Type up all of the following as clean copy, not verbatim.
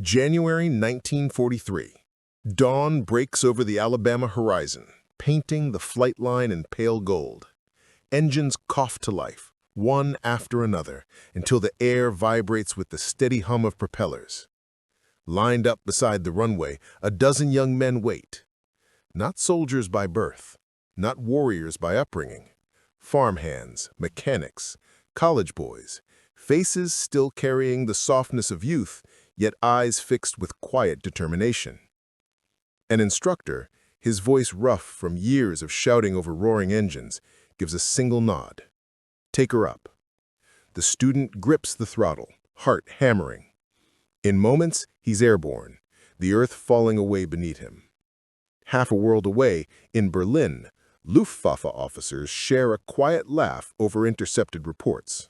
January 1943. Dawn breaks over the Alabama horizon, painting the flight line in pale gold. Engines cough to life, one after another, until the air vibrates with the steady hum of propellers. Lined up beside the runway, a dozen young men wait. Not soldiers by birth, not warriors by upbringing. Farmhands, mechanics, college boys, faces still carrying the softness of youth, yet eyes fixed with quiet determination. An instructor, his voice rough from years of shouting over roaring engines, gives a single nod. Take her up. The student grips the throttle, heart hammering. In moments, he's airborne, the earth falling away beneath him. Half a world away, in Berlin, Luftwaffe officers share a quiet laugh over intercepted reports.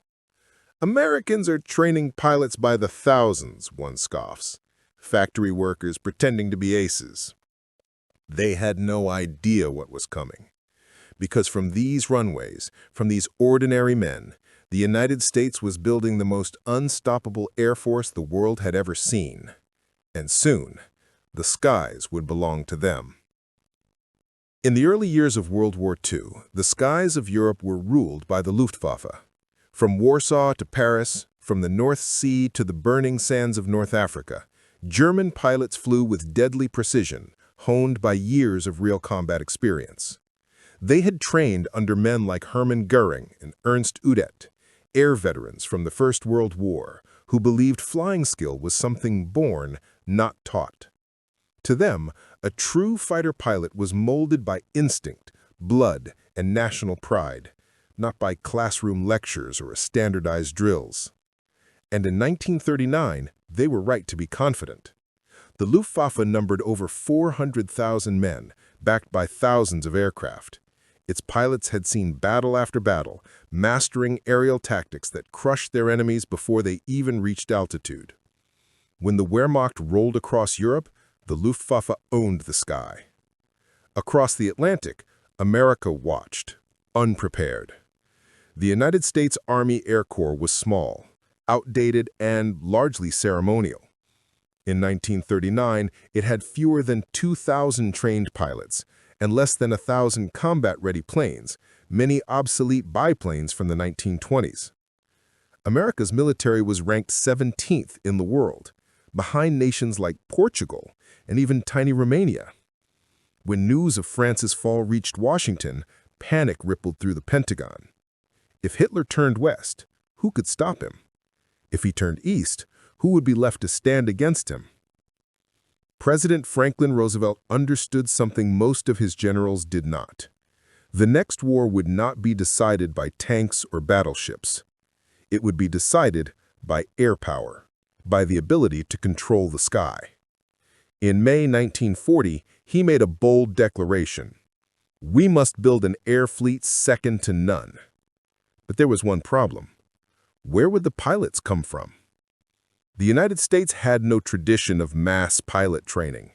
Americans are training pilots by the thousands, one scoffs. Factory workers pretending to be aces. They had no idea what was coming. Because from these runways, from these ordinary men, the United States was building the most unstoppable air force the world had ever seen. And soon, the skies would belong to them. In the early years of World War II, the skies of Europe were ruled by the Luftwaffe. From Warsaw to Paris, from the North Sea to the burning sands of North Africa, German pilots flew with deadly precision, honed by years of real combat experience. They had trained under men like Hermann Göring and Ernst Udet, air veterans from the First World War, who believed flying skill was something born, not taught. To them, a true fighter pilot was molded by instinct, blood, and national pride, not by classroom lectures or standardized drills. And in 1939, they were right to be confident. The Luftwaffe numbered over 400,000 men, backed by thousands of aircraft. Its pilots had seen battle after battle, mastering aerial tactics that crushed their enemies before they even reached altitude. When the Wehrmacht rolled across Europe, the Luftwaffe owned the sky. Across the Atlantic, America watched, unprepared. The United States Army Air Corps was small, outdated, and largely ceremonial. In 1939, it had fewer than 2,000 trained pilots and less than 1,000 combat-ready planes, many obsolete biplanes from the 1920s. America's military was ranked 17th in the world, behind nations like Portugal and even tiny Romania. When news of France's fall reached Washington, panic rippled through the Pentagon. If Hitler turned west, who could stop him? If he turned east, who would be left to stand against him? President Franklin Roosevelt understood something most of his generals did not. The next war would not be decided by tanks or battleships. It would be decided by air power, by the ability to control the sky. In May 1940, he made a bold declaration. We must build an air fleet second to none. But there was one problem. Where would the pilots come from? The United States had no tradition of mass pilot training.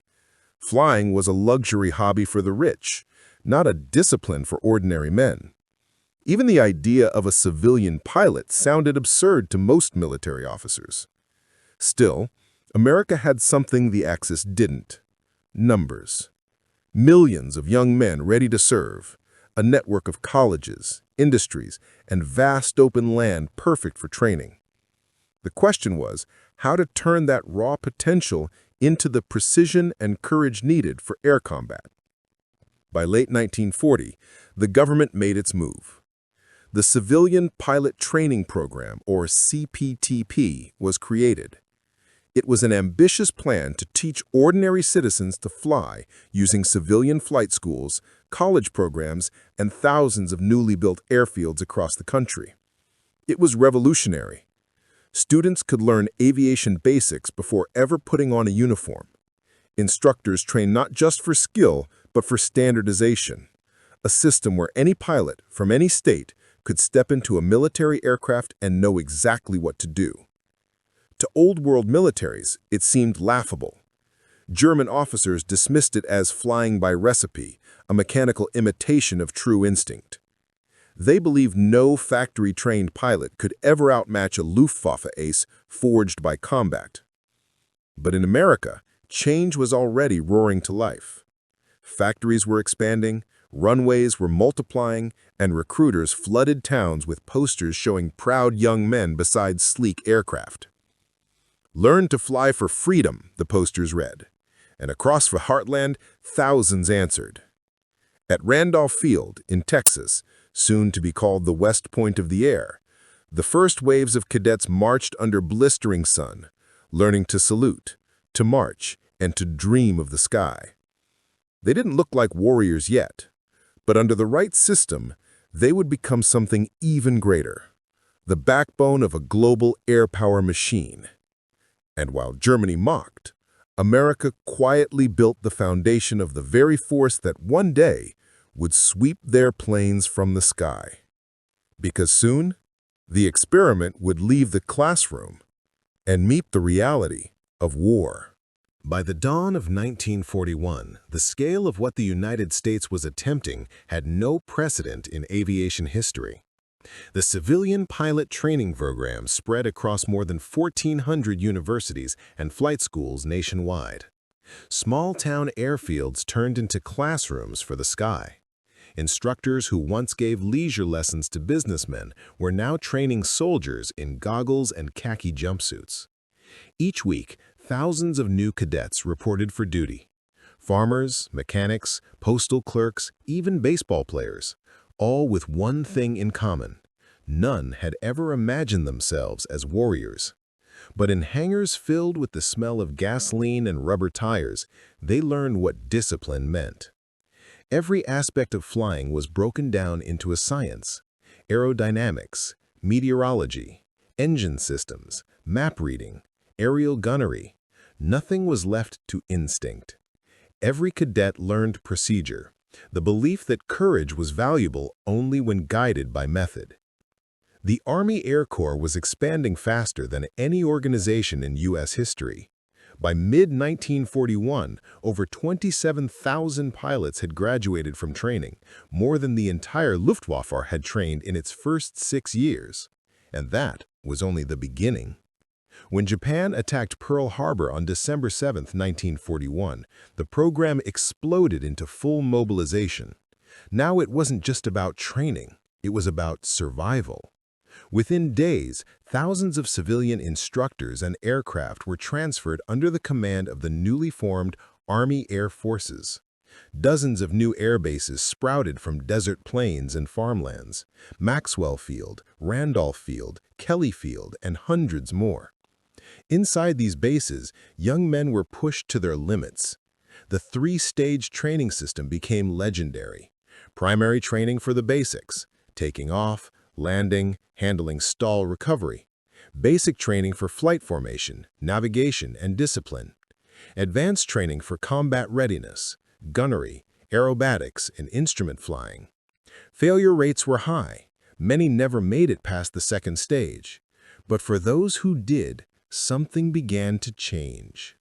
Flying was a luxury hobby for the rich, not a discipline for ordinary men. Even the idea of a civilian pilot sounded absurd to most military officers. Still, America had something the Axis didn't: numbers. Millions of young men ready to serve, a network of colleges, industries, and vast open land perfect for training. The question was how to turn that raw potential into the precision and courage needed for air combat. By late 1940, the government made its move. The Civilian Pilot Training Program, or CPTP, was created. It was an ambitious plan to teach ordinary citizens to fly using civilian flight schools, college programs, and thousands of newly built airfields across the country. It was revolutionary. Students could learn aviation basics before ever putting on a uniform. Instructors trained not just for skill, but for standardization, a system where any pilot from any state could step into a military aircraft and know exactly what to do. To old-world militaries, it seemed laughable. German officers dismissed it as flying by recipe, a mechanical imitation of true instinct. They believed no factory-trained pilot could ever outmatch a Luftwaffe ace forged by combat. But in America, change was already roaring to life. Factories were expanding, runways were multiplying, and recruiters flooded towns with posters showing proud young men beside sleek aircraft. "Learn to fly for freedom," the posters read. And across the heartland, thousands answered. At Randolph Field in Texas, soon to be called the West Point of the Air, the first waves of cadets marched under blistering sun, learning to salute, to march, and to dream of the sky. They didn't look like warriors yet, but under the right system, they would become something even greater, the backbone of a global air power machine. And while Germany mocked, America quietly built the foundation of the very force that one day would sweep their planes from the sky. Because soon, the experiment would leave the classroom and meet the reality of war. By the dawn of 1941, the scale of what the United States was attempting had no precedent in aviation history. The civilian pilot training program spread across more than 1,400 universities and flight schools nationwide. Small-town airfields turned into classrooms for the sky. Instructors who once gave leisure lessons to businessmen were now training soldiers in goggles and khaki jumpsuits. Each week, thousands of new cadets reported for duty. Farmers, mechanics, postal clerks, even baseball players, all with one thing in common. None had ever imagined themselves as warriors. But in hangars filled with the smell of gasoline and rubber tires, they learned what discipline meant. Every aspect of flying was broken down into a science: aerodynamics, meteorology, engine systems, map reading, aerial gunnery. Nothing was left to instinct. Every cadet learned procedure, the belief that courage was valuable only when guided by method. The Army Air Corps was expanding faster than any organization in U.S. history. By mid-1941, over 27,000 pilots had graduated from training, more than the entire Luftwaffe had trained in its first 6 years. And that was only the beginning. When Japan attacked Pearl Harbor on December 7, 1941, the program exploded into full mobilization. Now it wasn't just about training, it was about survival. Within days, thousands of civilian instructors and aircraft were transferred under the command of the newly formed Army Air Forces. Dozens of new air bases sprouted from desert plains and farmlands: Maxwell Field, Randolph Field, Kelly Field, and hundreds more. Inside these bases, young men were pushed to their limits. The 3-stage training system became legendary. Primary training for the basics: taking off, landing, handling stall recovery. Basic training for flight formation, navigation, and discipline. Advanced training for combat readiness, gunnery, aerobatics, and instrument flying. Failure rates were high. Many never made it past the 2nd stage. But for those who did, something began to change.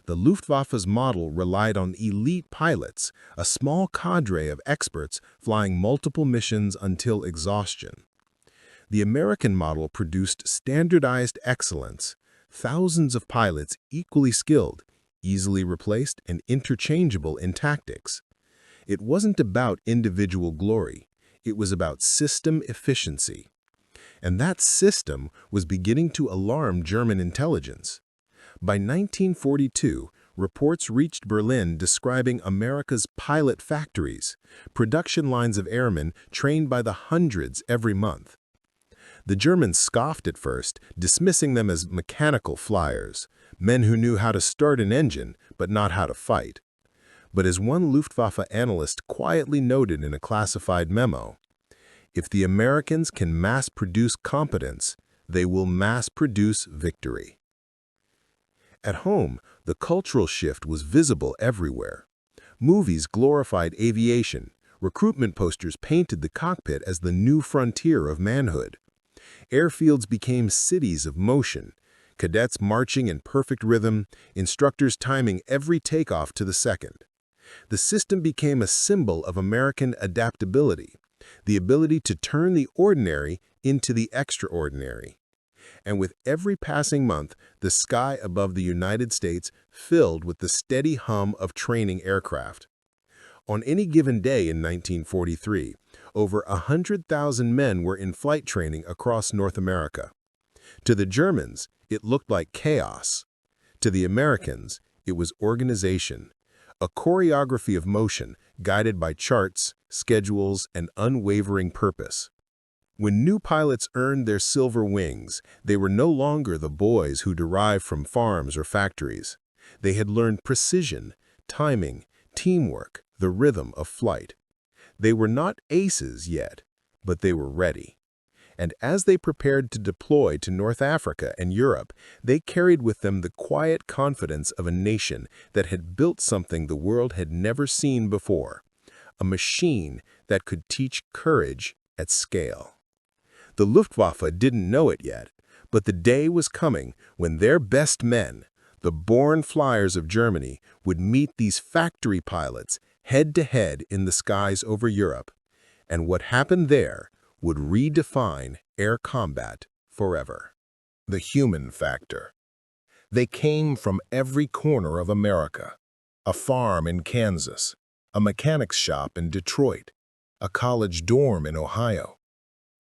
The Luftwaffe's model relied on elite pilots, a small cadre of experts flying multiple missions until exhaustion. The American model produced standardized excellence, thousands of pilots equally skilled, easily replaced, and interchangeable in tactics. It wasn't about individual glory, it was about system efficiency. And that system was beginning to alarm German intelligence. By 1942, reports reached Berlin describing America's pilot factories, production lines of airmen trained by the hundreds every month. The Germans scoffed at first, dismissing them as mechanical flyers, men who knew how to start an engine but not how to fight. But as one Luftwaffe analyst quietly noted in a classified memo, if the Americans can mass-produce competence, they will mass-produce victory. At home, the cultural shift was visible everywhere. Movies glorified aviation. Recruitment posters painted the cockpit as the new frontier of manhood. Airfields became cities of motion, cadets marching in perfect rhythm, instructors timing every takeoff to the second. The system became a symbol of American adaptability, the ability to turn the ordinary into the extraordinary. And with every passing month, the sky above the United States filled with the steady hum of training aircraft. On any given day in 1943, over 100,000 men were in flight training across North America. To the Germans, it looked like chaos. To the Americans, it was organization, a choreography of motion guided by charts, schedules, and unwavering purpose. When new pilots earned their silver wings, they were no longer the boys who derived from farms or factories. They had learned precision, timing, teamwork, the rhythm of flight. They were not aces yet, but they were ready. And as they prepared to deploy to North Africa and Europe, they carried with them the quiet confidence of a nation that had built something the world had never seen before, a machine that could teach courage at scale. The Luftwaffe didn't know it yet, but the day was coming when their best men, the born flyers of Germany, would meet these factory pilots head-to-head in the skies over Europe. And what happened there would redefine air combat forever. The human factor. They came from every corner of America. A farm in Kansas, a mechanic's shop in Detroit, a college dorm in Ohio.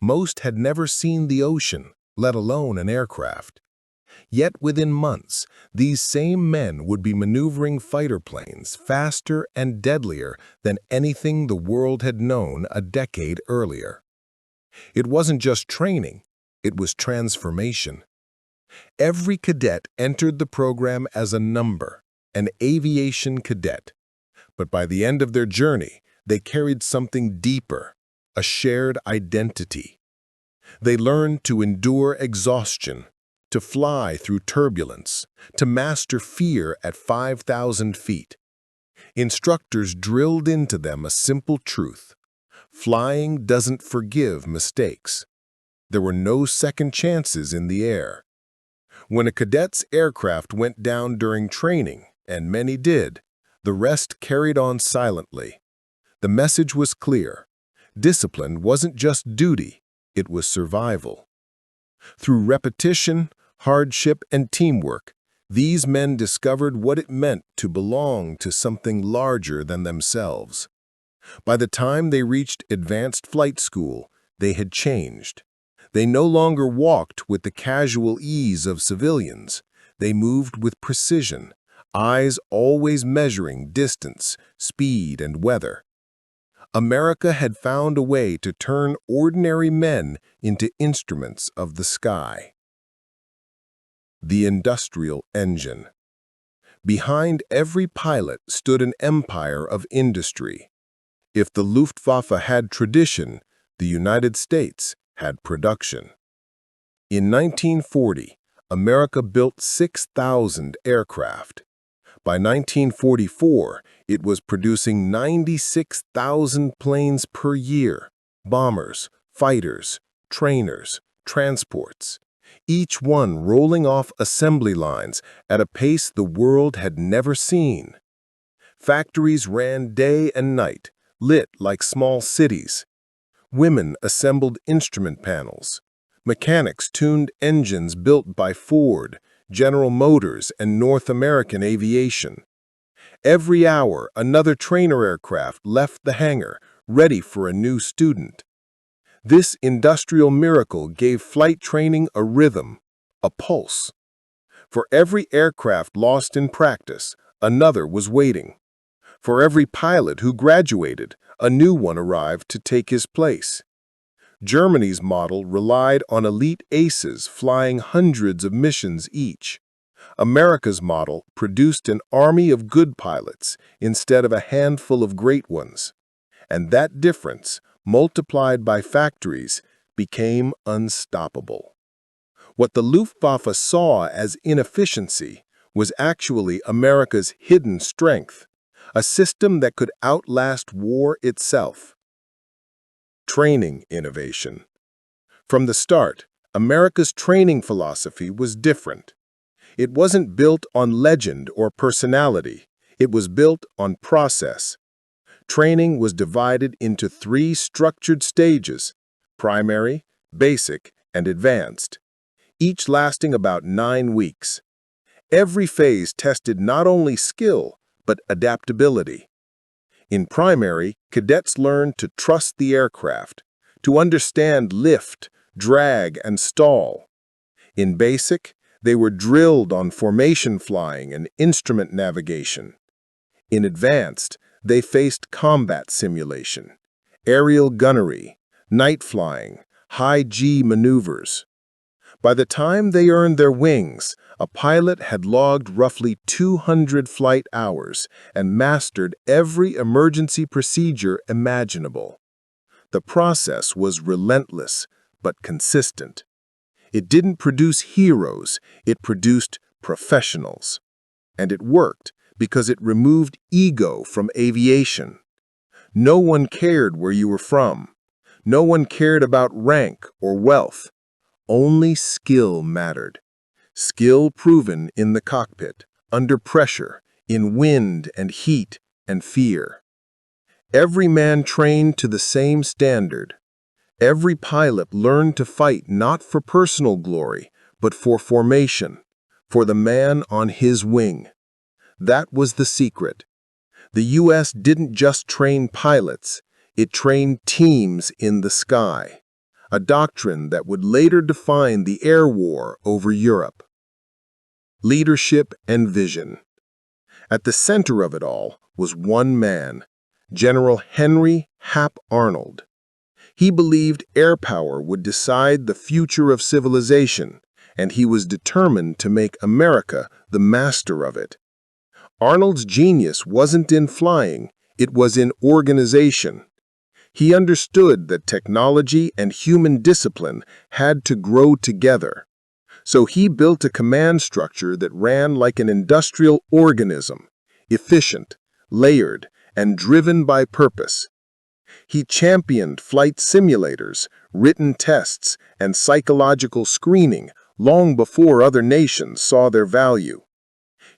Most had never seen the ocean, let alone an aircraft. Yet within months, these same men would be maneuvering fighter planes faster and deadlier than anything the world had known a decade earlier. It wasn't just training, it was transformation. Every cadet entered the program as a number, an aviation cadet. But by the end of their journey, they carried something deeper, a shared identity. They learned to endure exhaustion, to fly through turbulence, to master fear at 5,000 feet. Instructors drilled into them a simple truth. Flying doesn't forgive mistakes. There were no second chances in the air. When a cadet's aircraft went down during training, and many did, the rest carried on silently. The message was clear. Discipline wasn't just duty, it was survival. Through repetition, hardship, and teamwork, these men discovered what it meant to belong to something larger than themselves. By the time they reached advanced flight school, they had changed. They no longer walked with the casual ease of civilians. They moved with precision, eyes always measuring distance, speed, and weather. America had found a way to turn ordinary men into instruments of the sky. The industrial engine. Behind every pilot stood an empire of industry. If the Luftwaffe had tradition, the United States had production. In 1940, America built 6,000 aircraft. By 1944, it was producing 96,000 planes per year, bombers, fighters, trainers, transports, each one rolling off assembly lines at a pace the world had never seen. Factories ran day and night, lit like small cities. Women assembled instrument panels. Mechanics tuned engines built by Ford, General Motors, and North American Aviation. Every hour, another trainer aircraft left the hangar, ready for a new student. This industrial miracle gave flight training a rhythm, a pulse. For every aircraft lost in practice, another was waiting. For every pilot who graduated, a new one arrived to take his place. Germany's model relied on elite aces flying hundreds of missions each. America's model produced an army of good pilots instead of a handful of great ones. And that difference, multiplied by factories, became unstoppable. What the Luftwaffe saw as inefficiency was actually America's hidden strength, a system that could outlast war itself. Training innovation. From the start, America's training philosophy was different. It wasn't built on legend or personality. It was built on process. Training was divided into 3 structured stages: primary, basic, and advanced. each lasting about 9 weeks. Every phase tested not only skill, but adaptability. In primary, cadets learned to trust the aircraft, to understand lift, drag, and stall. In basic, they were drilled on formation flying and instrument navigation. In advanced, they faced combat simulation, aerial gunnery, night flying, high-G maneuvers. By the time they earned their wings, a pilot had logged roughly 200 flight hours and mastered every emergency procedure imaginable. The process was relentless, but consistent. It didn't produce heroes, it produced professionals. And it worked because it removed ego from aviation. No one cared where you were from. No one cared about rank or wealth. Only skill mattered. Skill proven in the cockpit, under pressure, in wind and heat and fear. Every man trained to the same standard. Every pilot learned to fight not for personal glory, but for formation, for the man on his wing. That was the secret. The U.S. didn't just train pilots, it trained teams in the sky, a doctrine that would later define the air war over Europe. Leadership and vision. At the center of it all was one man, General Henry Hap Arnold. He believed air power would decide the future of civilization, and he was determined to make America the master of it. Arnold's genius wasn't in flying, it was in organization. He understood that technology and human discipline had to grow together. So he built a command structure that ran like an industrial organism, efficient, layered, and driven by purpose. He championed flight simulators, written tests, and psychological screening long before other nations saw their value.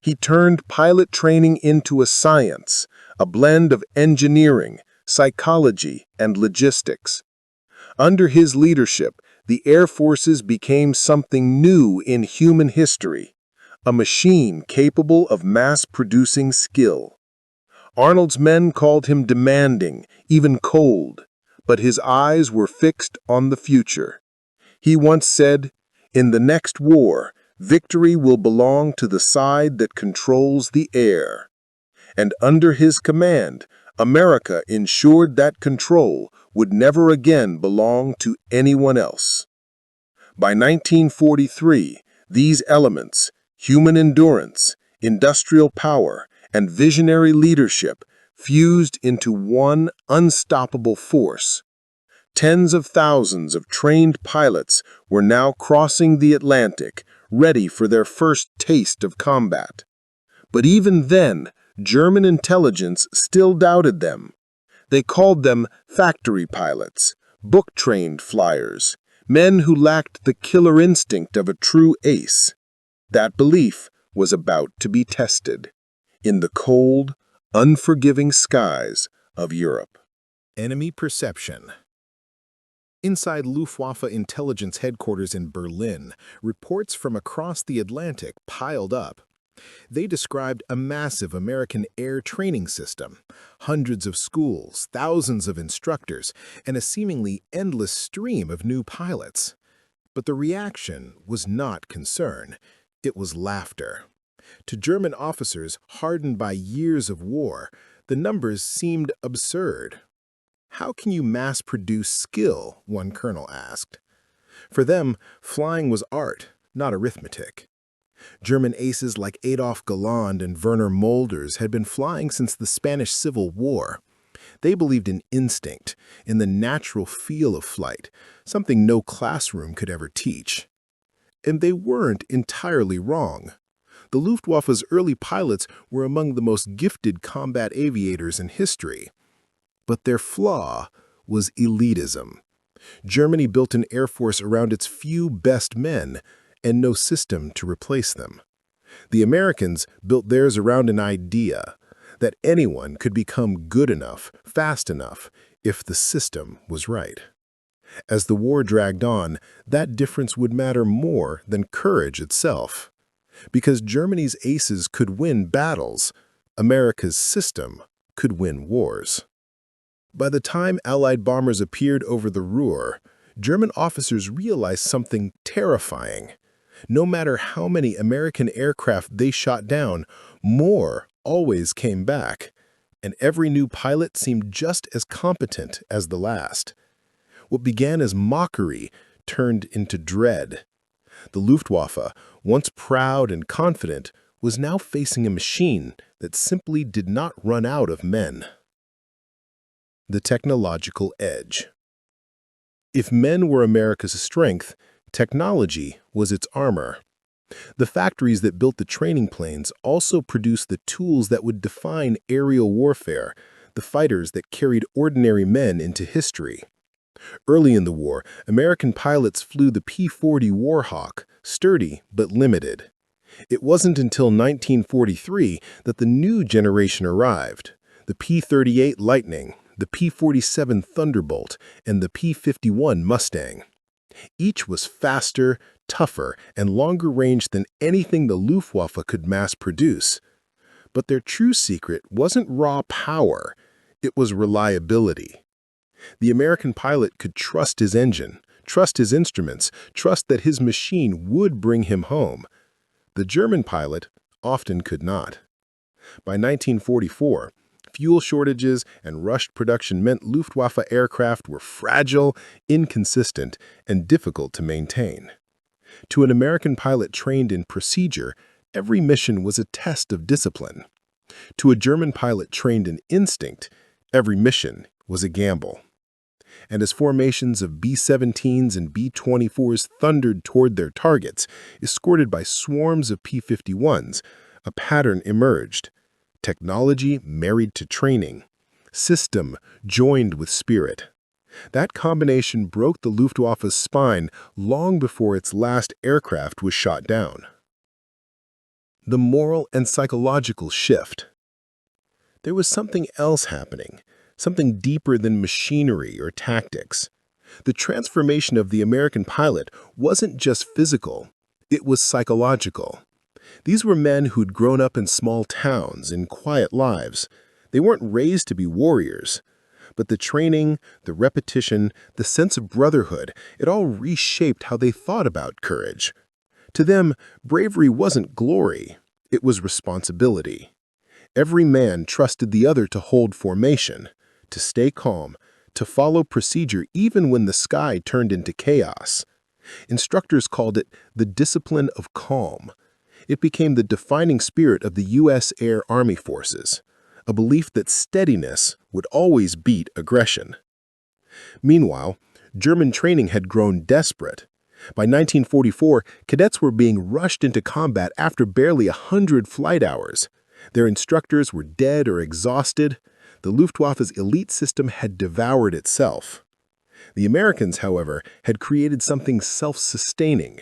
He turned pilot training into a science, a blend of engineering, psychology, and logistics. Under his leadership, the Air Forces became something new in human history, a machine capable of mass-producing skill. Arnold's men called him demanding, even cold, but his eyes were fixed on the future. He once said, "In the next war, victory will belong to the side that controls the air." And under his command, America ensured that control would never again belong to anyone else. By 1943, these elements, human endurance, industrial power, and visionary leadership, fused into one unstoppable force. Tens of thousands of trained pilots were now crossing the Atlantic, ready for their first taste of combat. But even then, German intelligence still doubted them. They called them factory pilots, book-trained flyers, men who lacked the killer instinct of a true ace. That belief was about to be tested in the cold, unforgiving skies of Europe. Enemy perception. Inside Luftwaffe intelligence headquarters in Berlin, reports from across the Atlantic piled up. They described a massive American air training system, hundreds of schools, thousands of instructors, and a seemingly endless stream of new pilots. But the reaction was not concern, it was laughter. To German officers hardened by years of war, the numbers seemed absurd. "How can you mass-produce skill?" one colonel asked. For them, flying was art, not arithmetic. German aces like Adolf Galland and Werner Mulders had been flying since the Spanish Civil War. They believed in instinct, in the natural feel of flight, something no classroom could ever teach. And they weren't entirely wrong. The Luftwaffe's early pilots were among the most gifted combat aviators in history. But their flaw was elitism. Germany built an air force around its few best men, and no system to replace them. The Americans built theirs around an idea that anyone could become good enough, fast enough, if the system was right. As the war dragged on, that difference would matter more than courage itself. Because Germany's aces could win battles, America's system could win wars. By the time Allied bombers appeared over the Ruhr, German officers realized something terrifying. No matter how many American aircraft they shot down, more always came back, and every new pilot seemed just as competent as the last. What began as mockery turned into dread. The Luftwaffe, once proud and confident, was now facing a machine that simply did not run out of men. The technological edge. If men were America's strength, technology was its armor. The factories that built the training planes also produced the tools that would define aerial warfare, the fighters that carried ordinary men into history. Early in the war, American pilots flew the P-40 Warhawk, sturdy but limited. It wasn't until 1943 that the new generation arrived, the P-38 Lightning, the P-47 Thunderbolt, and the P-51 Mustang. Each was faster, tougher, and longer range than anything the Luftwaffe could mass produce. But their true secret wasn't raw power, it was reliability. The American pilot could trust his engine, trust his instruments, trust that his machine would bring him home. The German pilot often could not. By 1944, fuel shortages and rushed production meant Luftwaffe aircraft were fragile, inconsistent, and difficult to maintain. To an American pilot trained in procedure, every mission was a test of discipline. To a German pilot trained in instinct, every mission was a gamble. And as formations of B-17s and B-24s thundered toward their targets, escorted by swarms of P-51s, a pattern emerged. Technology married to training. System joined with spirit. That combination broke the Luftwaffe's spine long before its last aircraft was shot down. The moral and psychological shift. There was something else happening, something deeper than machinery or tactics. The transformation of the American pilot wasn't just physical, it was psychological. These were men who'd grown up in small towns, in quiet lives. They weren't raised to be warriors. But the training, the repetition, the sense of brotherhood, it all reshaped how they thought about courage. To them, bravery wasn't glory, it was responsibility. Every man trusted the other to hold formation, to stay calm, to follow procedure even when the sky turned into chaos. Instructors called it the discipline of calm. It became the defining spirit of the U.S. Air Army Forces, a belief that steadiness would always beat aggression. Meanwhile, German training had grown desperate. By 1944, cadets were being rushed into combat after barely 100 flight hours. Their instructors were dead or exhausted. The Luftwaffe's elite system had devoured itself. The Americans, however, had created something self-sustaining,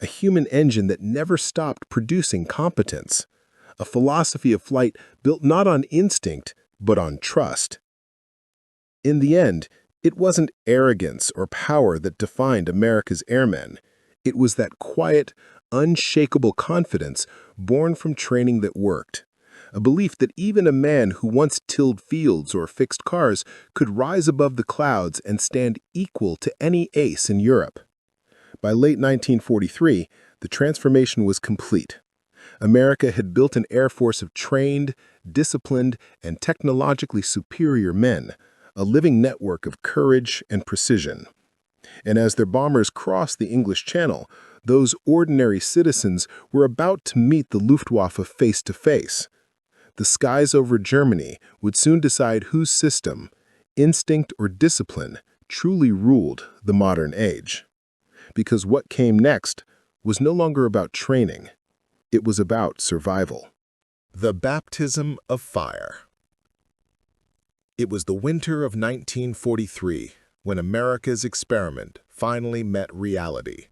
a human engine that never stopped producing competence, a philosophy of flight built not on instinct, but on trust. In the end, it wasn't arrogance or power that defined America's airmen. It was that quiet, unshakable confidence born from training that worked, a belief that even a man who once tilled fields or fixed cars could rise above the clouds and stand equal to any ace in Europe. By late 1943, the transformation was complete. America had built an air force of trained, disciplined, and technologically superior men, a living network of courage and precision. And as their bombers crossed the English Channel, those ordinary citizens were about to meet the Luftwaffe face to face. The skies over Germany would soon decide whose system, instinct or discipline, truly ruled the modern age. Because what came next was no longer about training. It was about survival. The baptism of fire. It was the winter of 1943 when America's experiment finally met reality.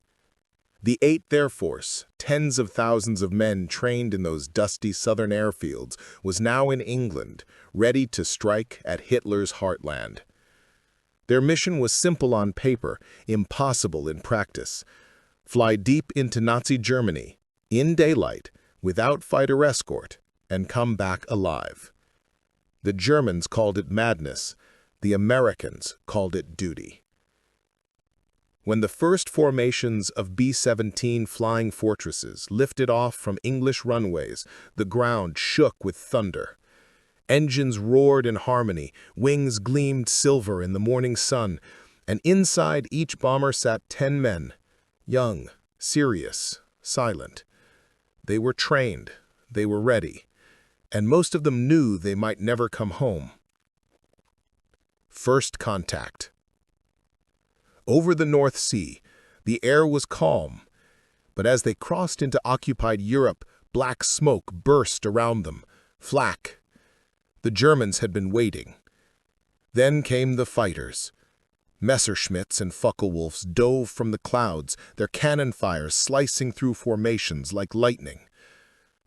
The 8th Air Force, tens of thousands of men trained in those dusty southern airfields, was now in England, ready to strike at Hitler's heartland. Their mission was simple on paper, impossible in practice. Fly deep into Nazi Germany, in daylight, without fighter escort, and come back alive. The Germans called it madness. The Americans called it duty. When the first formations of B-17 flying fortresses lifted off from English runways, the ground shook with thunder. Engines roared in harmony, wings gleamed silver in the morning sun, and inside each bomber sat 10 men, young, serious, silent. They were trained, they were ready, and most of them knew they might never come home. First contact. Over the North Sea, the air was calm, but as they crossed into occupied Europe, black smoke burst around them, flak. The Germans had been waiting. Then came the fighters. Messerschmitts and Focke-Wulfs dove from the clouds, their cannon fires slicing through formations like lightning.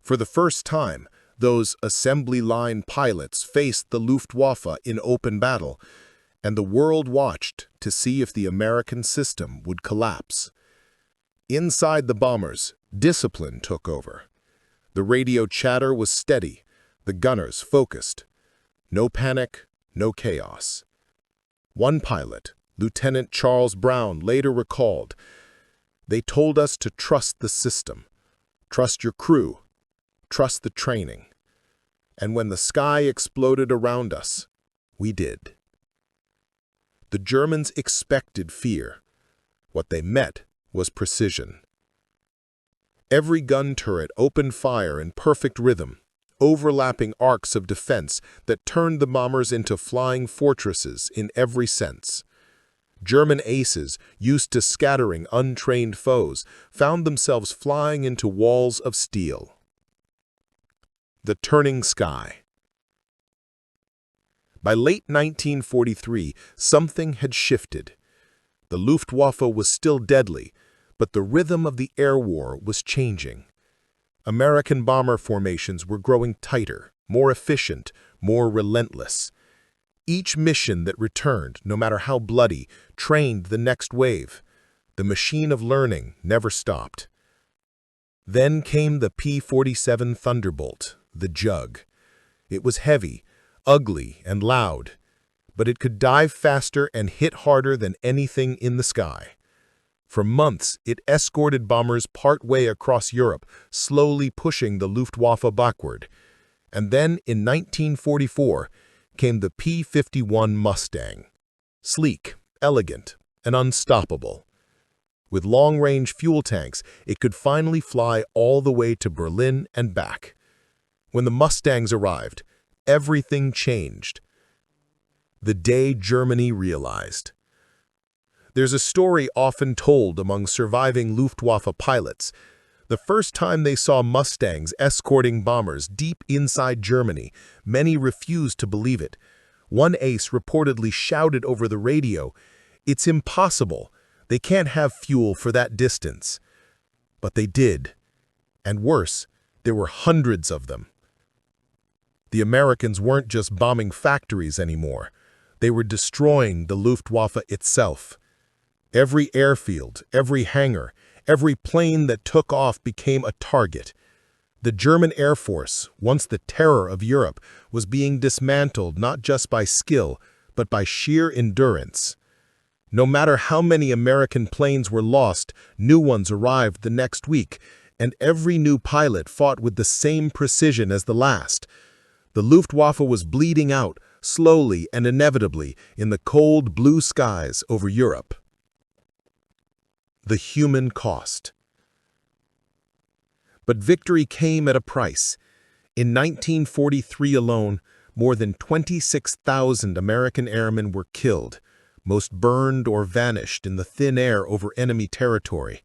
For the first time, those assembly line pilots faced the Luftwaffe in open battle, and the world watched to see if the American system would collapse. Inside the bombers, discipline took over. The radio chatter was steady, the gunners focused. No panic, no chaos. One pilot, Lieutenant Charles Brown, later recalled, "They told us to trust the system, trust your crew, trust the training. And when the sky exploded around us, we did." The Germans expected fear. What they met was precision. Every gun turret opened fire in perfect rhythm, overlapping arcs of defense that turned the bombers into flying fortresses in every sense. German aces, used to scattering untrained foes, found themselves flying into walls of steel. The turning sky. By late 1943, something had shifted. The Luftwaffe was still deadly, but the rhythm of the air war was changing. American bomber formations were growing tighter, more efficient, more relentless. Each mission that returned, no matter how bloody, trained the next wave. The machine of learning never stopped. Then came the P-47 Thunderbolt, the Jug. It was heavy, ugly, and loud, but it could dive faster and hit harder than anything in the sky. For months, it escorted bombers partway across Europe, slowly pushing the Luftwaffe backward. And then, in 1944, came the P-51 Mustang. Sleek, elegant, and unstoppable. With long-range fuel tanks, it could finally fly all the way to Berlin and back. When the Mustangs arrived, everything changed. The day Germany realized. There's a story often told among surviving Luftwaffe pilots. The first time they saw Mustangs escorting bombers deep inside Germany, many refused to believe it. One ace reportedly shouted over the radio, "It's impossible. They can't have fuel for that distance." But they did. And worse, there were hundreds of them. The Americans weren't just bombing factories anymore. They were destroying the Luftwaffe itself. Every airfield, every hangar, every plane that took off became a target. The German Air Force, once the terror of Europe, was being dismantled not just by skill, but by sheer endurance. No matter how many American planes were lost, new ones arrived the next week, and every new pilot fought with the same precision as the last. The Luftwaffe was bleeding out, slowly and inevitably, in the cold blue skies over Europe. The human cost. But victory came at a price. In 1943 alone, more than 26,000 American airmen were killed, most burned or vanished in the thin air over enemy territory.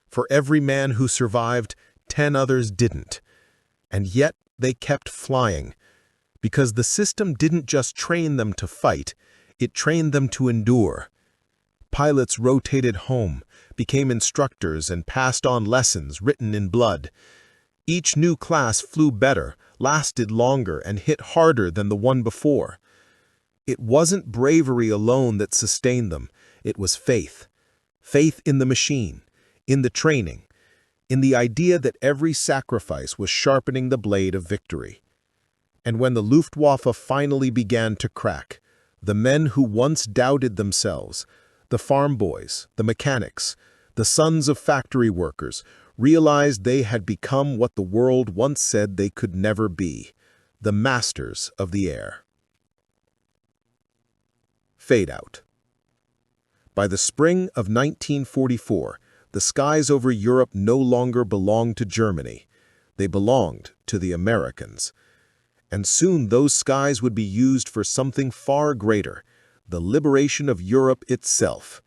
For every man who survived, 10 others didn't. And yet they kept flying, because the system didn't just train them to fight, it trained them to endure. Pilots rotated home, became instructors, and passed on lessons written in blood. Each new class flew better, lasted longer, and hit harder than the one before. It wasn't bravery alone that sustained them, it was faith. Faith in the machine, in the training, in the idea that every sacrifice was sharpening the blade of victory. And when the Luftwaffe finally began to crack, the men who once doubted themselves, the farm boys, the mechanics, the sons of factory workers, realized they had become what the world once said they could never be, the masters of the air. Fade out. By the spring of 1944, the skies over Europe no longer belonged to Germany. They belonged to the Americans. And soon those skies would be used for something far greater, the liberation of Europe itself.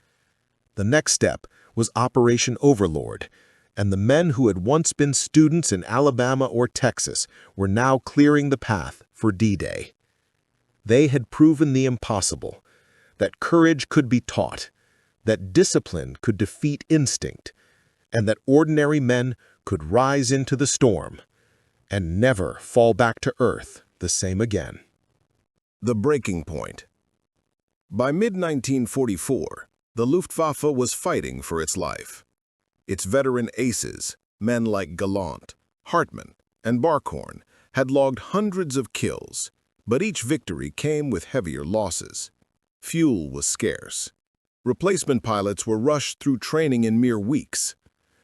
The next step was Operation Overlord, and the men who had once been students in Alabama or Texas were now clearing the path for D-Day. They had proven the impossible, that courage could be taught, that discipline could defeat instinct, and that ordinary men could rise into the storm and never fall back to earth the same again. The breaking point. By mid-1944, the Luftwaffe was fighting for its life. Its veteran aces, men like Gallant, Hartmann, and Barkhorn, had logged hundreds of kills, but each victory came with heavier losses. Fuel was scarce. Replacement pilots were rushed through training in mere weeks,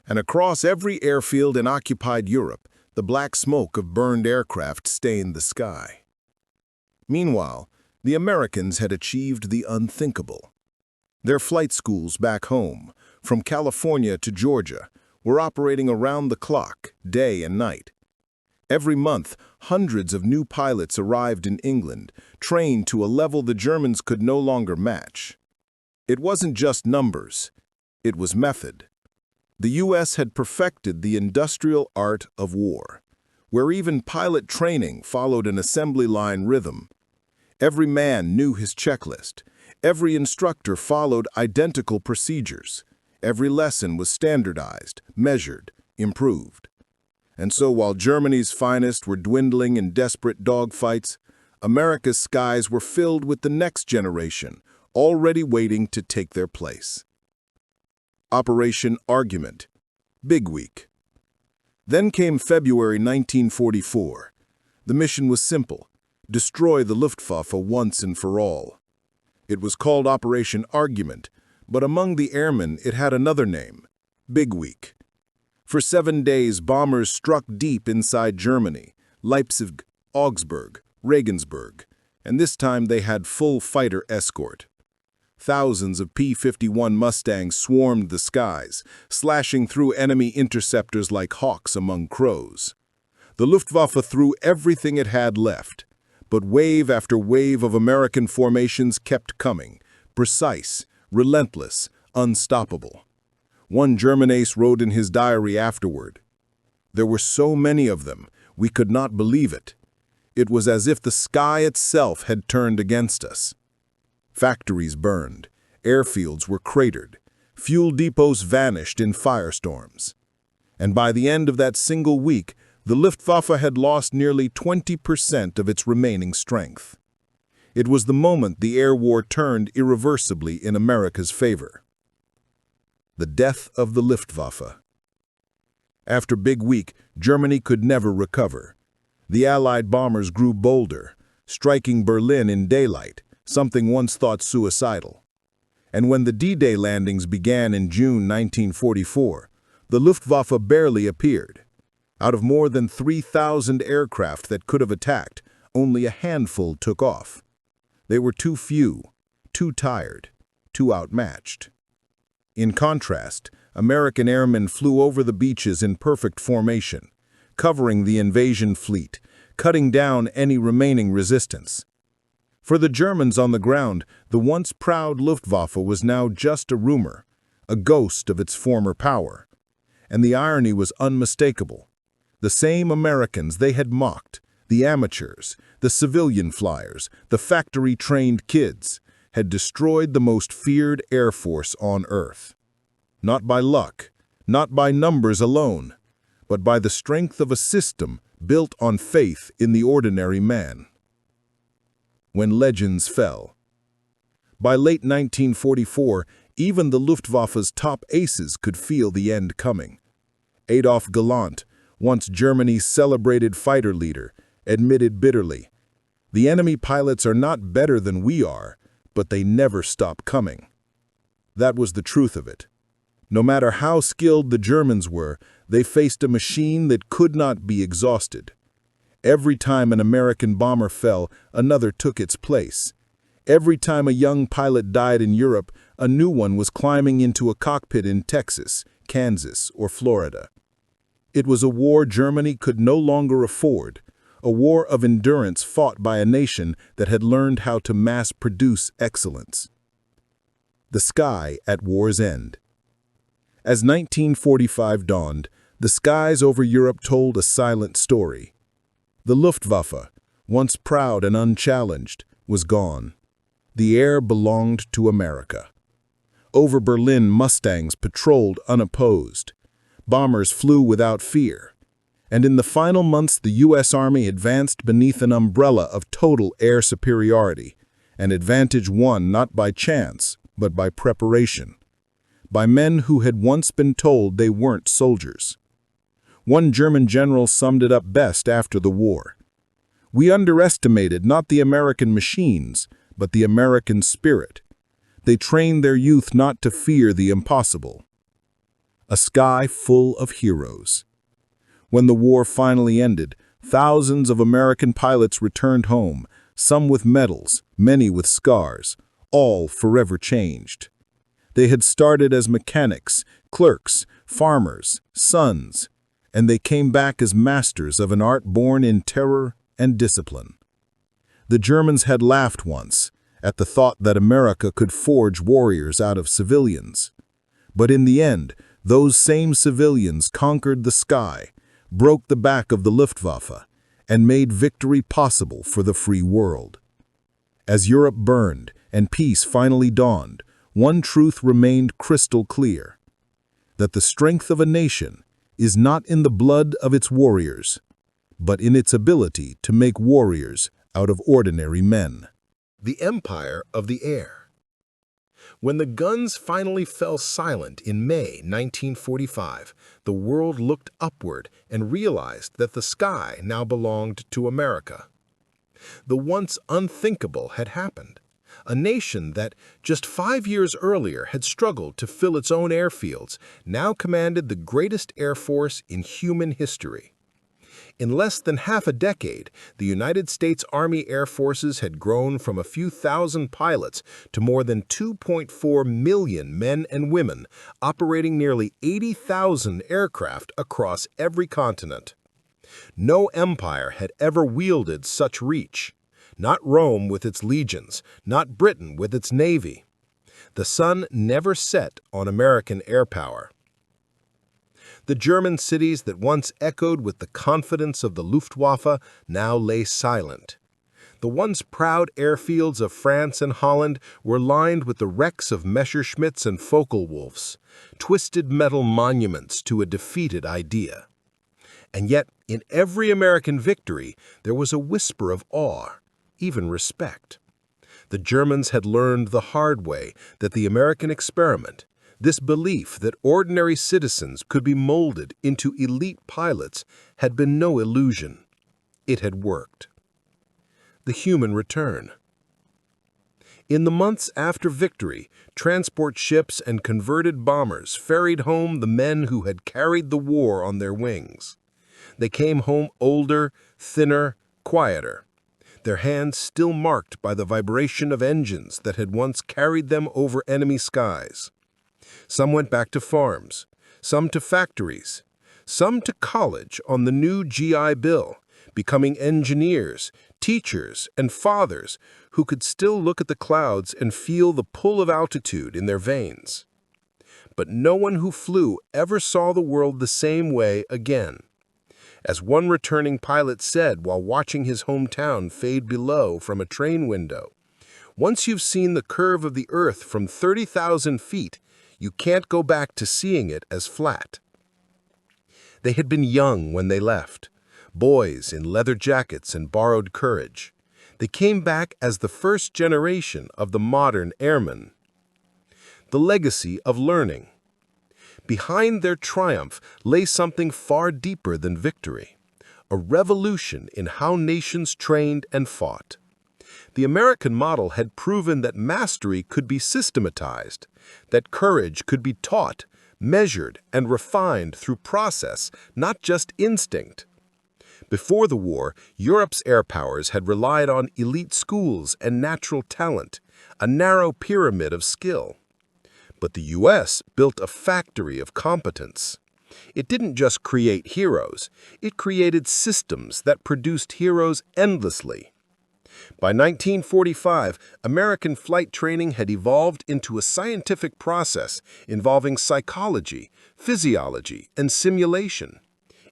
and across every airfield in occupied Europe, the black smoke of burned aircraft stained the sky. Meanwhile, the Americans had achieved the unthinkable. Their flight schools back home, from California to Georgia, were operating around the clock, day and night. Every month, hundreds of new pilots arrived in England, trained to a level the Germans could no longer match. It wasn't just numbers, it was method. The U.S. had perfected the industrial art of war, where even pilot training followed an assembly line rhythm. Every man knew his checklist. Every instructor followed identical procedures. Every lesson was standardized, measured, improved. And so while Germany's finest were dwindling in desperate dogfights, America's skies were filled with the next generation, already waiting to take their place. Operation Argument, Big Week. Then came February 1944. The mission was simple: destroy the Luftwaffe once and for all. It was called Operation Argument, but among the airmen it had another name, Big Week. For 7 days, bombers struck deep inside Germany, Leipzig, Augsburg, Regensburg, and this time they had full fighter escort. Thousands of P-51 Mustangs swarmed the skies, slashing through enemy interceptors like hawks among crows. The Luftwaffe threw everything it had left, but wave after wave of American formations kept coming, precise, relentless, unstoppable. One German ace wrote in his diary afterward, "There were so many of them, we could not believe it. It was as if the sky itself had turned against us." Factories burned, airfields were cratered, fuel depots vanished in firestorms. And by the end of that single week, the Luftwaffe had lost nearly 20% of its remaining strength. It was the moment the air war turned irreversibly in America's favor. The death of the Luftwaffe. After Big Week, Germany could never recover. The Allied bombers grew bolder, striking Berlin in daylight, something once thought suicidal. And when the D-Day landings began in June 1944, the Luftwaffe barely appeared. Out of more than 3,000 aircraft that could have attacked, only a handful took off. They were too few, too tired, too outmatched. In contrast, American airmen flew over the beaches in perfect formation, covering the invasion fleet, cutting down any remaining resistance. For the Germans on the ground, the once proud Luftwaffe was now just a rumor, a ghost of its former power. And the irony was unmistakable. The same Americans they had mocked, the amateurs, the civilian flyers, the factory-trained kids, had destroyed the most feared air force on Earth. Not by luck, not by numbers alone, but by the strength of a system built on faith in the ordinary man. when legends fell. By late 1944, even the Luftwaffe's top aces could feel the end coming. Adolf Galland, once Germany's celebrated fighter leader, admitted bitterly, "The enemy pilots are not better than we are, but they never stop coming." That was the truth of it. No matter how skilled the Germans were, they faced a machine that could not be exhausted. Every time an American bomber fell, another took its place. Every time a young pilot died in Europe, a new one was climbing into a cockpit in Texas, Kansas, or Florida. It was a war Germany could no longer afford, a war of endurance fought by a nation that had learned how to mass-produce excellence. The sky at war's end. As 1945 dawned, the skies over Europe told a silent story. The Luftwaffe, once proud and unchallenged, was gone. The air belonged to America. Over Berlin, Mustangs patrolled unopposed. Bombers flew without fear. And in the final months, the U.S. Army advanced beneath an umbrella of total air superiority, an advantage won not by chance, but by preparation, by men who had once been told they weren't soldiers. One German general summed it up best after the war. "We underestimated not the American machines, but the American spirit. They trained their youth not to fear the impossible." A sky full of heroes. When the war finally ended, thousands of American pilots returned home, some with medals, many with scars, all forever changed. They had started as mechanics, clerks, farmers, sons, and they came back as masters of an art born in terror and discipline. The Germans had laughed once at the thought that America could forge warriors out of civilians. But in the end, those same civilians conquered the sky, broke the back of the Luftwaffe, and made victory possible for the free world. As Europe burned and peace finally dawned, one truth remained crystal clear: that the strength of a nation is not in the blood of its warriors, but in its ability to make warriors out of ordinary men. The Empire of the Air. When the guns finally fell silent in May 1945, the world looked upward and realized that the sky now belonged to America. The once unthinkable had happened. A nation that, just 5 years earlier, had struggled to fill its own airfields, now commanded the greatest air force in human history. In less than half a decade, the United States Army Air Forces had grown from a few thousand pilots to more than 2.4 million men and women, operating nearly 80,000 aircraft across every continent. No empire had ever wielded such reach. Not Rome with its legions, not Britain with its navy. The sun never set on American air power. The German cities that once echoed with the confidence of the Luftwaffe now lay silent. The once proud airfields of France and Holland were lined with the wrecks of Messerschmitts and Focke-Wulfs, twisted metal monuments to a defeated idea. And yet, in every American victory, there was a whisper of awe, even respect. The Germans had learned the hard way that the American experiment, this belief that ordinary citizens could be molded into elite pilots, had been no illusion. It had worked. The human return. In the months after victory, transport ships and converted bombers ferried home the men who had carried the war on their wings. They came home older, thinner, quieter, their hands still marked by the vibration of engines that had once carried them over enemy skies. Some went back to farms, some to factories, some to college on the new GI Bill, becoming engineers, teachers, and fathers who could still look at the clouds and feel the pull of altitude in their veins. But no one who flew ever saw the world the same way again. As one returning pilot said while watching his hometown fade below from a train window, "Once you've seen the curve of the Earth from 30,000 feet, you can't go back to seeing it as flat." They had been young when they left, boys in leather jackets and borrowed courage. They came back as the first generation of the modern airmen. The legacy of learning. Behind their triumph lay something far deeper than victory, a revolution in how nations trained and fought. The American model had proven that mastery could be systematized, that courage could be taught, measured, and refined through process, not just instinct. Before the war, Europe's air powers had relied on elite schools and natural talent, a narrow pyramid of skill. But the U.S. built a factory of competence. It didn't just create heroes, it created systems that produced heroes endlessly. By 1945, American flight training had evolved into a scientific process involving psychology, physiology, and simulation.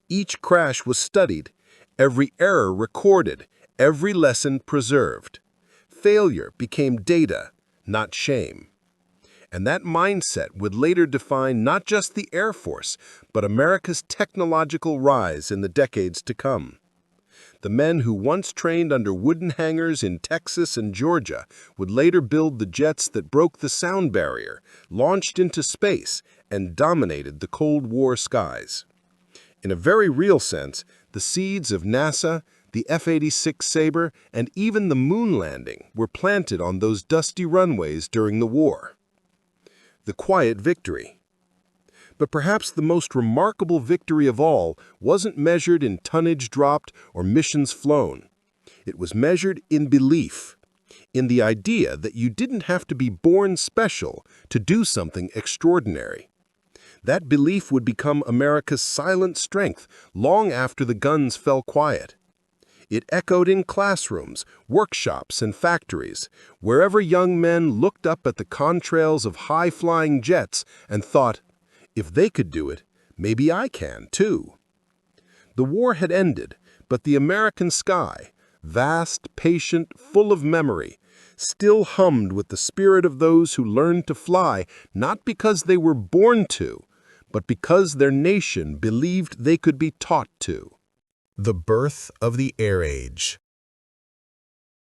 Each crash was studied, every error recorded, every lesson preserved. Failure became data, not shame. And that mindset would later define not just the Air Force, but America's technological rise in the decades to come. The men who once trained under wooden hangars in Texas and Georgia would later build the jets that broke the sound barrier, launched into space, and dominated the Cold War skies. In a very real sense, the seeds of NASA, the F-86 Sabre, and even the moon landing were planted on those dusty runways during the war. The quiet victory. But perhaps the most remarkable victory of all wasn't measured in tonnage dropped or missions flown. It was measured in belief, in the idea that you didn't have to be born special to do something extraordinary. That belief would become America's silent strength long after the guns fell quiet. It echoed in classrooms, workshops, and factories, wherever young men looked up at the contrails of high-flying jets and thought, if they could do it, maybe I can too. The war had ended, but the American sky, vast, patient, full of memory, still hummed with the spirit of those who learned to fly not because they were born to, but because their nation believed they could be taught to. The birth of the Air Age.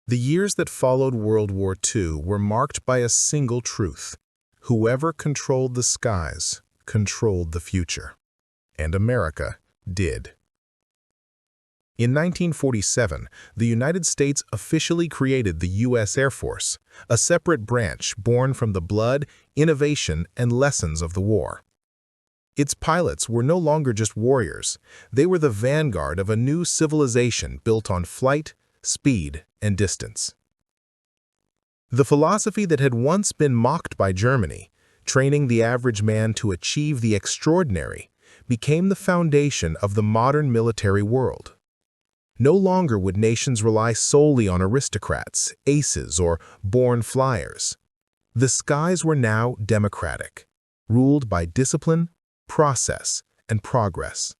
The years that followed World War II were marked by a single truth. Whoever controlled the skies controlled the future. And America did. In 1947, the United States officially created the U.S. Air Force, a separate branch born from the blood, innovation, and lessons of the war. Its pilots were no longer just warriors. They were the vanguard of a new civilization built on flight, speed, and distance. The philosophy that had once been mocked by Germany, training the average man to achieve the extraordinary, became the foundation of the modern military world. No longer would nations rely solely on aristocrats, aces, or born flyers. The skies were now democratic, ruled by discipline, process, and progress.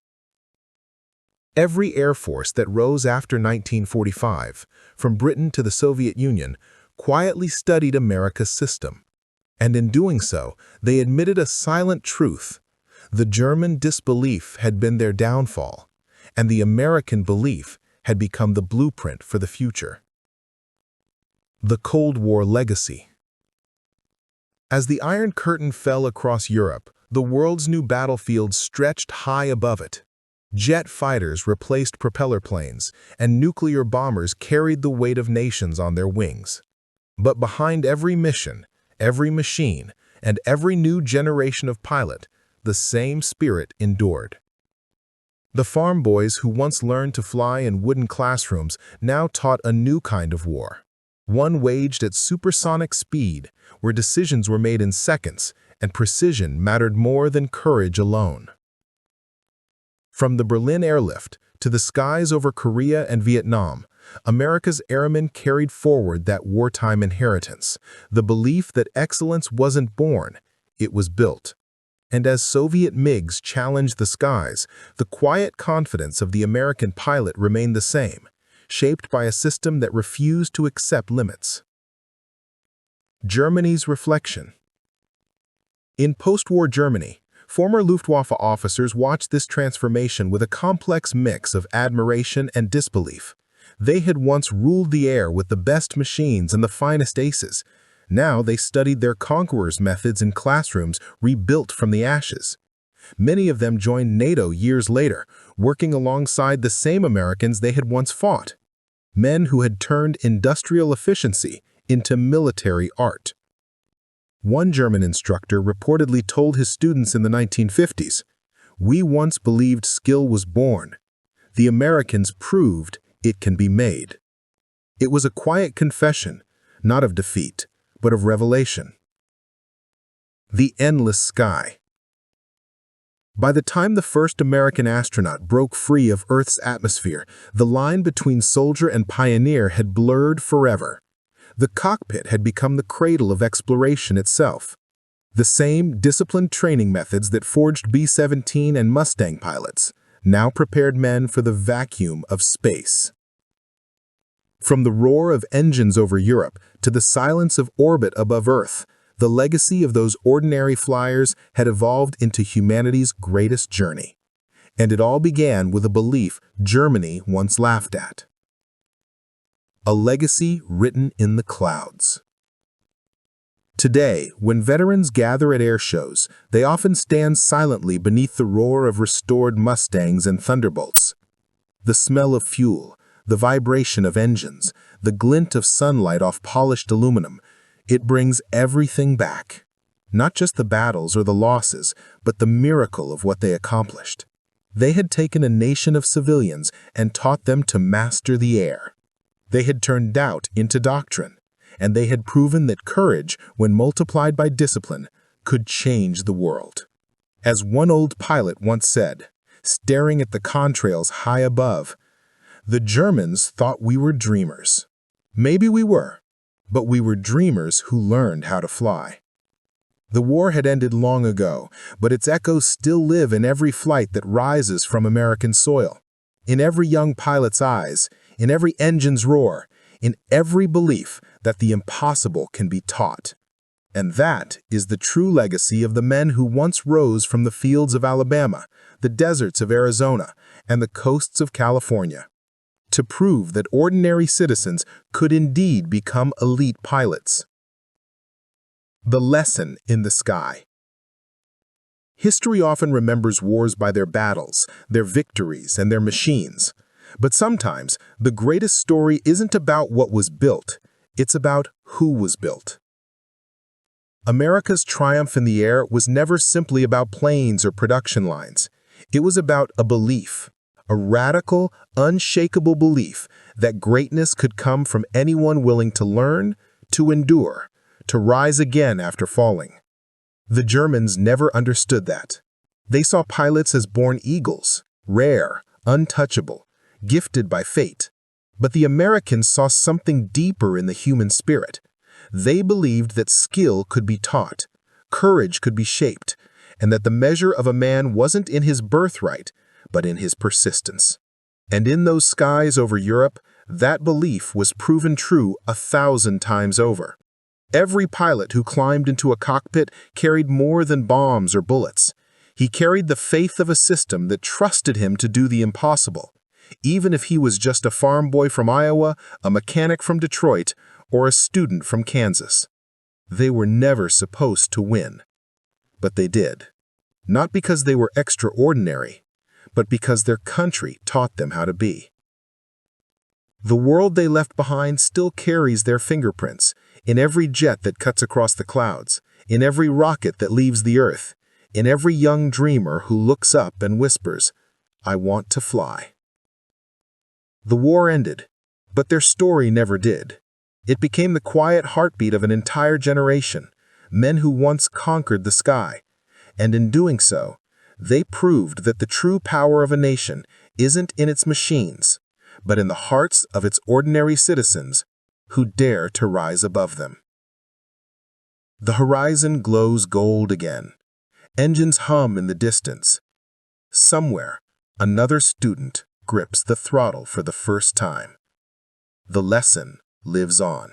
Every air force that rose after 1945, from Britain to the Soviet Union, quietly studied America's system. And in doing so, they admitted a silent truth. The German disbelief had been their downfall, and the American belief had become the blueprint for the future. The Cold War legacy. As the Iron Curtain fell across Europe, the world's new battlefield stretched high above it. Jet fighters replaced propeller planes, and nuclear bombers carried the weight of nations on their wings. But behind every mission, every machine, and every new generation of pilot, the same spirit endured. The farm boys who once learned to fly in wooden classrooms now taught a new kind of war. One waged at supersonic speed, where decisions were made in seconds, and precision mattered more than courage alone. From the Berlin airlift to the skies over Korea and Vietnam, America's airmen carried forward that wartime inheritance, the belief that excellence wasn't born, it was built. And as Soviet MiGs challenged the skies, the quiet confidence of the American pilot remained the same, shaped by a system that refused to accept limits. Germany's reflection. In post-war Germany, former Luftwaffe officers watched this transformation with a complex mix of admiration and disbelief. They had once ruled the air with the best machines and the finest aces. Now they studied their conquerors' methods in classrooms rebuilt from the ashes. Many of them joined NATO years later, working alongside the same Americans they had once fought. Men who had turned industrial efficiency into military art. One German instructor reportedly told his students in the 1950s, "We once believed skill was born. The Americans proved it can be made." It was a quiet confession, not of defeat, but of revelation. The endless sky. By the time the first American astronaut broke free of Earth's atmosphere, the line between soldier and pioneer had blurred forever. The cockpit had become the cradle of exploration itself. The same disciplined training methods that forged B-17 and Mustang pilots now prepared men for the vacuum of space. From the roar of engines over Europe to the silence of orbit above Earth, the legacy of those ordinary flyers had evolved into humanity's greatest journey. And it all began with a belief Germany once laughed at. A legacy written in the clouds. Today, when veterans gather at air shows, they often stand silently beneath the roar of restored Mustangs and Thunderbolts. The smell of fuel, the vibration of engines, the glint of sunlight off polished aluminum, it brings everything back. Not just the battles or the losses, but the miracle of what they accomplished. They had taken a nation of civilians and taught them to master the air. They had turned doubt into doctrine, and they had proven that courage, when multiplied by discipline, could change the world. As one old pilot once said, staring at the contrails high above, "The Germans thought we were dreamers. Maybe we were, but we were dreamers who learned how to fly." The war had ended long ago, but its echoes still live in every flight that rises from American soil, in every young pilot's eyes, in every engine's roar, in every belief that the impossible can be taught. And that is the true legacy of the men who once rose from the fields of Alabama, the deserts of Arizona, and the coasts of California, to prove that ordinary citizens could indeed become elite pilots. The lesson in the sky. History often remembers wars by their battles, their victories, and their machines. But sometimes, the greatest story isn't about what was built, it's about who was built. America's triumph in the air was never simply about planes or production lines. It was about a belief, a radical, unshakable belief that greatness could come from anyone willing to learn, to endure, to rise again after falling. The Germans never understood that. They saw pilots as born eagles, rare, untouchable, gifted by fate. But the Americans saw something deeper in the human spirit. They believed that skill could be taught, courage could be shaped, and that the measure of a man wasn't in his birthright, but in his persistence. And in those skies over Europe, that belief was proven true 1,000 times over. Every pilot who climbed into a cockpit carried more than bombs or bullets. He carried the faith of a system that trusted him to do the impossible, even if he was just a farm boy from Iowa, a mechanic from Detroit, or a student from Kansas. They were never supposed to win. But they did. Not because they were extraordinary, but because their country taught them how to be. The world they left behind still carries their fingerprints, in every jet that cuts across the clouds, in every rocket that leaves the earth, in every young dreamer who looks up and whispers, "I want to fly." The war ended, but their story never did. It became the quiet heartbeat of an entire generation, men who once conquered the sky. And in doing so, they proved that the true power of a nation isn't in its machines, but in the hearts of its ordinary citizens who dare to rise above them. The horizon glows gold again. Engines hum in the distance. Somewhere, another student grips the throttle for the first time. The lesson lives on.